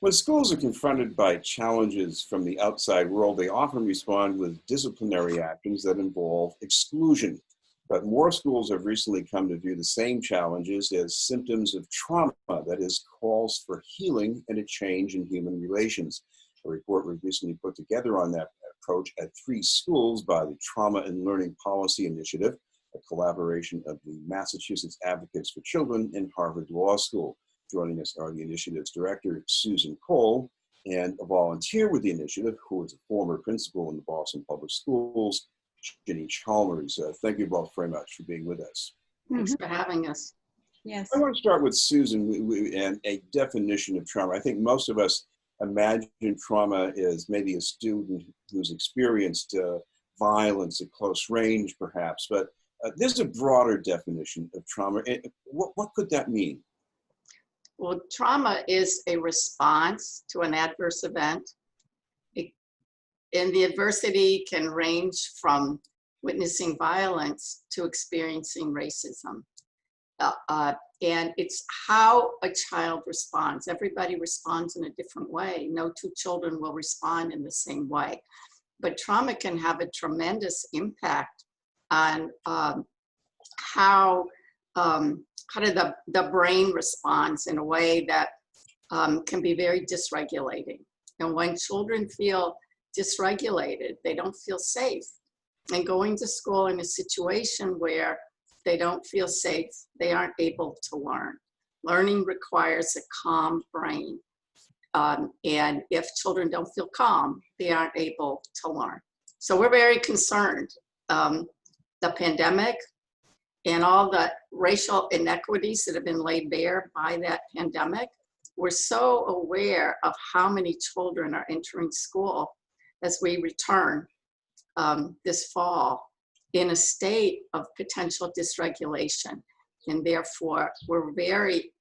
When schools are confronted by challenges from the outside world, they often respond with disciplinary actions that involve exclusion. But more schools have recently come to view the same challenges as symptoms of trauma, that is, calls for healing and a change in human relations. A report was recently put together on that approach at 3 schools by the Trauma and Learning Policy Initiative, a collaboration of the Massachusetts Advocates for Children and Harvard Law School. Joining us are the initiative's director, Susan Cole, and a volunteer with the initiative, who is a former principal in the Boston Public Schools, Jinny Chalmers. Thank you both very much for being with us. Thanks for having us. Yes. I want to start with Susan and a definition of trauma. I think most of us imagine trauma as maybe a student who's experienced violence at close range, perhaps, but there's a broader definition of trauma. What could that mean? Well, trauma is a response to an adverse event. And the adversity can range from witnessing violence to experiencing racism. And it's how a child responds. Everybody responds in a different way. No 2 children will respond in the same way. But trauma can have a tremendous impact on how the brain responds in a way that can be very dysregulating. And when children feel dysregulated, they don't feel safe. And going to school in a situation where they don't feel safe, they aren't able to learn. Learning requires a calm brain. And if children don't feel calm, they aren't able to learn. So we're very concerned. The pandemic and all the racial inequities that have been laid bare by that pandemic, we're so aware of how many children are entering school as we return this fall in a state of potential dysregulation. And therefore, we're very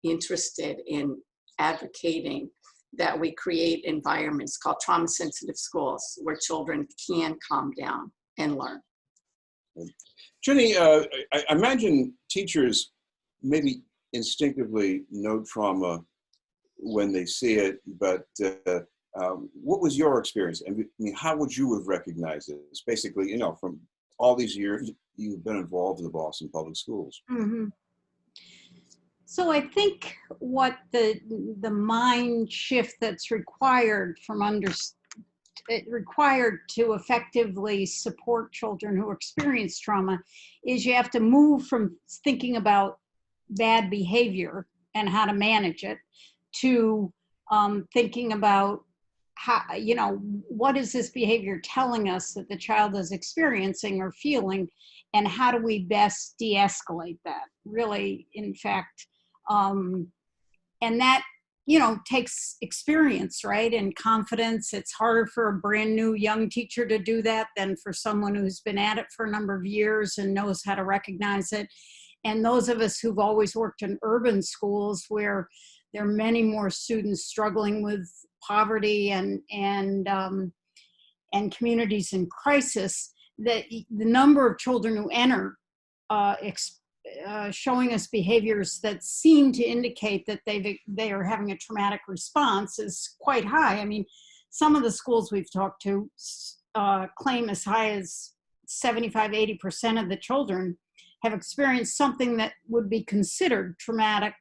interested in advocating that we create environments called trauma-sensitive schools where children can calm down and learn. Jinny, I imagine teachers maybe instinctively know trauma when they see it, but what was your experience? I mean, how would you have recognized this? Basically, you know, from all these years you've been involved in the Boston Public Schools. Mm-hmm. So I think what the mind shift that's required required to effectively support children who experience trauma is you have to move from thinking about bad behavior and how to manage it to thinking about how, you know, what is this behavior telling us that the child is experiencing or feeling, and how do we best de-escalate that, really, in fact. And that, you know, takes experience, right? And confidence. It's harder for a brand new young teacher to do that than for someone who's been at it for a number of years and knows how to recognize it. And those of us who've always worked in urban schools where there are many more students struggling with poverty and communities in crisis, that the number of children who enter showing us behaviors that seem to indicate that they are having a traumatic response is quite high. I mean, some of the schools we've talked to claim as high as 75–80% of the children have experienced something that would be considered traumatic,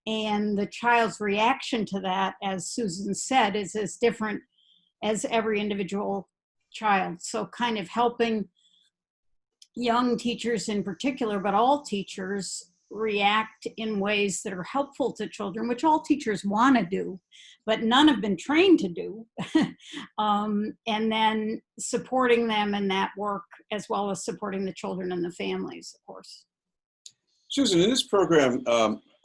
and the child's reaction to that, as Susan said, is as different as every individual child. So kind of helping young teachers in particular, but all teachers, react in ways that are helpful to children, which all teachers want to do, but none have been trained to do. And then supporting them in that work, as well as supporting the children and the families, of course. Susan, in this program,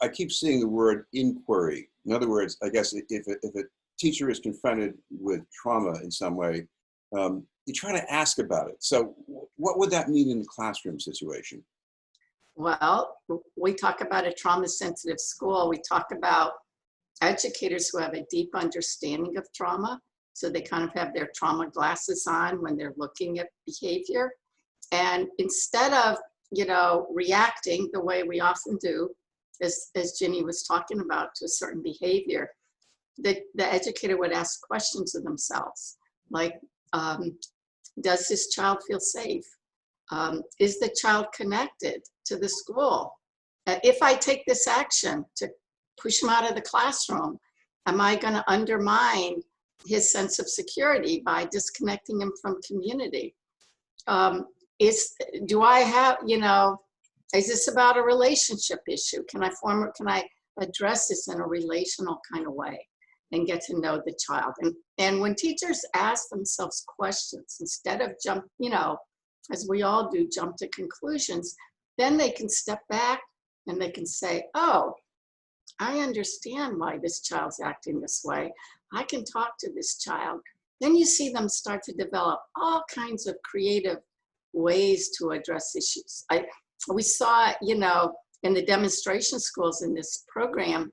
I keep seeing the word inquiry. In other words, I guess if a teacher is confronted with trauma in some way, you try to ask about it. So what would that mean in the classroom situation? Well, we talk about a trauma-sensitive school. We talk about educators who have a deep understanding of trauma. So they kind of have their trauma glasses on when they're looking at behavior. And instead of, reacting the way we often do, as Jinny was talking about, to a certain behavior, the educator would ask questions of themselves, like, does this child feel safe? Is the child connected to the school? If I take this action to push him out of the classroom, am I going to undermine his sense of security by disconnecting him from community? Do I have, is this about a relationship issue? Can I address this in a relational kind of way and get to know the child? And when teachers ask themselves questions, instead of as we all do, jump to conclusions, then they can step back and they can say, oh, I understand why this child's acting this way. I can talk to this child. Then you see them start to develop all kinds of creative ways to address issues. We saw, in the demonstration schools in this program,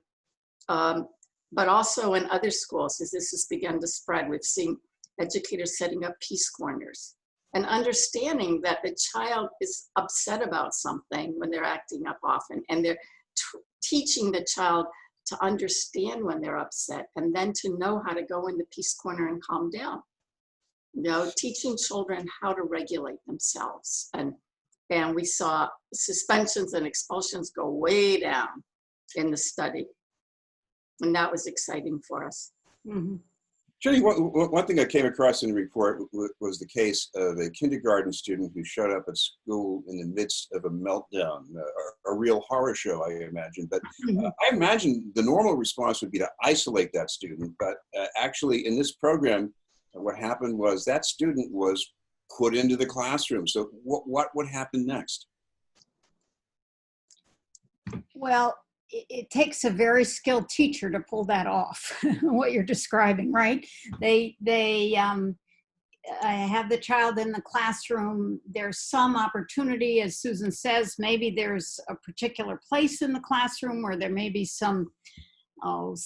but also in other schools, as this has begun to spread, we've seen educators setting up peace corners and understanding that the child is upset about something when they're acting up often, and they're teaching the child to understand when they're upset and then to know how to go in the peace corner and calm down. Teaching children how to regulate themselves. And we saw suspensions and expulsions go way down in the study. And that was exciting for us. Mhm. Jinny, one thing I came across in the report was the case of a kindergarten student who showed up at school in the midst of a meltdown, a real horror show, I imagine. But I imagine the normal response would be to isolate that student. But actually, in this program, what happened was that student was put into the classroom. So what would happen next? Well, it takes a very skilled teacher to pull that off, what you're describing, right? They have the child in the classroom. There's some opportunity, as Susan says, maybe there's a particular place in the classroom where there may be some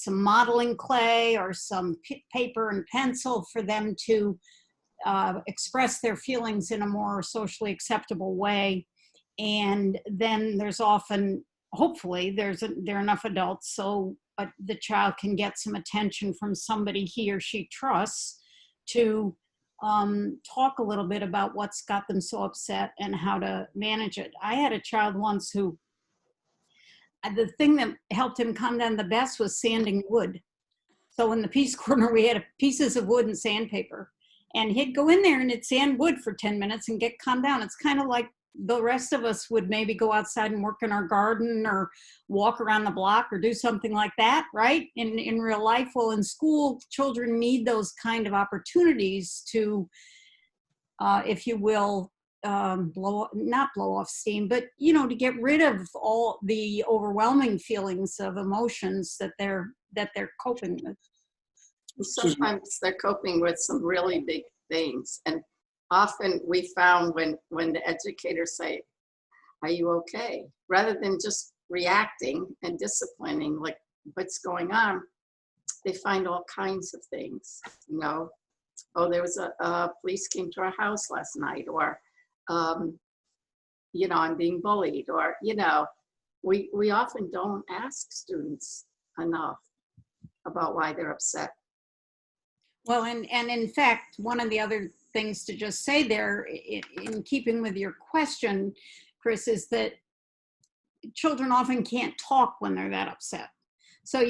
modeling clay or some paper and pencil for them to express their feelings in a more socially acceptable way. And then there's often, hopefully, there are enough adults so the child can get some attention from somebody he or she trusts to talk a little bit about what's got them so upset and how to manage it. I had a child once who, the thing that helped him calm down the best was sanding wood. So in the peace corner, we had pieces of wood and sandpaper. And he'd go in there and he'd sand wood for 10 minutes and get calmed down. It's kind of like the rest of us would maybe go outside and work in our garden or walk around the block or do something like that, right? In real life. Well, in school, children need those kind of opportunities to, if you will, not blow off steam, but, to get rid of all the overwhelming feelings of emotions that they're coping with. Sometimes they're coping with some really big things. And often we found when the educators say, are you okay? Rather than just reacting and disciplining, like what's going on, they find all kinds of things, Oh, there was a police came to our house last night, or, I'm being bullied, or, we often don't ask students enough about why they're upset. Well, and in fact, one of the other things to just say there, in keeping with your question, Chris, is that children often can't talk when they're that upset. So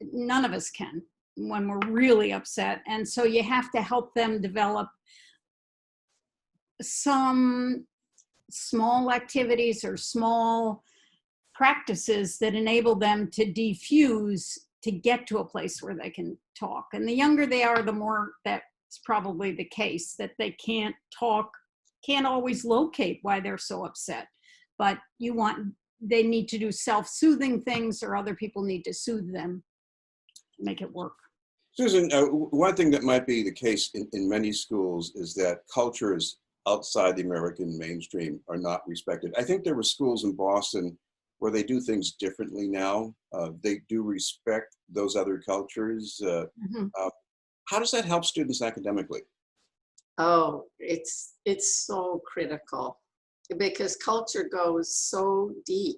none of us can when we're really upset. And so you have to help them develop some small activities or small practices that enable them to defuse, to get to a place where they can talk. And the younger they are, the more that's probably the case, that they can't talk, can't always locate why they're so upset. But they need to do self-soothing things, or other people need to soothe them to make it work. Susan, one thing that might be the case in many schools is that cultures outside the American mainstream are not respected. I think there were schools in Boston where they do things differently now. They do respect those other cultures. How does that help students academically? Oh, it's so critical, because culture goes so deep.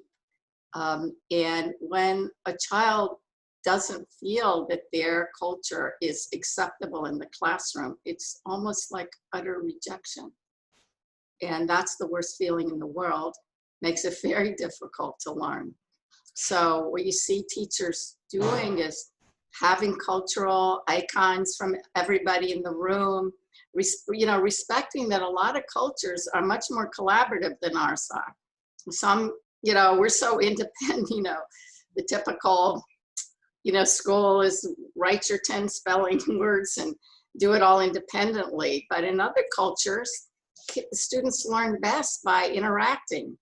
And when a child doesn't feel that their culture is acceptable in the classroom, it's almost like utter rejection. And that's the worst feeling in the world. Makes it very difficult to learn. So what you see teachers doing is having cultural icons from everybody in the room, respecting that a lot of cultures are much more collaborative than ours are. Some, we're so independent, the typical, school is write your 10 spelling words and do it all independently. But in other cultures, students learn best by interacting.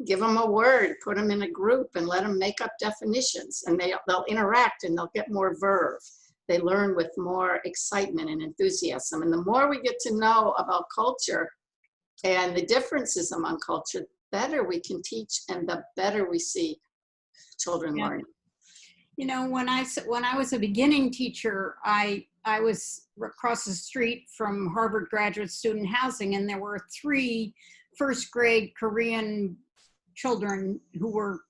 Give them a word, put them in a group and let them make up definitions, and they'll interact and they'll get more verve. They learn with more excitement and enthusiasm. And the more we get to know about culture and the differences among culture, the better we can teach and the better we see children learning. When I was a beginning teacher, I was across the street from Harvard graduate student housing, and there were 3 first grade Korean children who were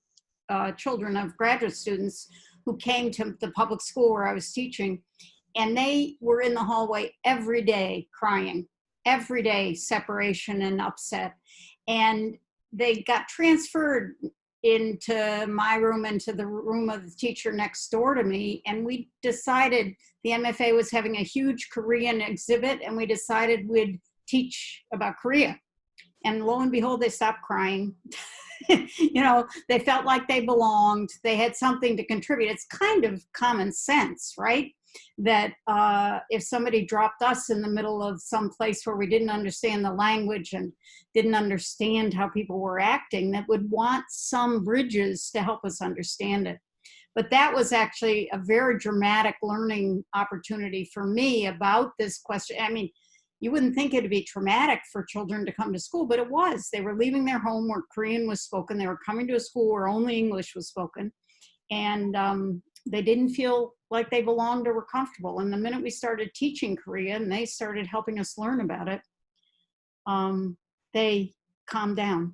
children of graduate students who came to the public school where I was teaching, and they were in the hallway every day crying, every day, separation and upset. And they got transferred into my room, into the room of the teacher next door to me, and we decided the MFA was having a huge Korean exhibit, and we decided we'd teach about Korea. And lo and behold, they stopped crying. They felt like they belonged. They had something to contribute. It's kind of common sense, right? That if somebody dropped us in the middle of some place where we didn't understand the language and didn't understand how people were acting, that would want some bridges to help us understand it. But that was actually a very dramatic learning opportunity for me about this question. I mean, you wouldn't think it'd be traumatic for children to come to school, but it was. They were leaving their home where Korean was spoken. They were coming to a school where only English was spoken. And they didn't feel like they belonged or were comfortable. And the minute we started teaching Korean and they started helping us learn about it, they calmed down.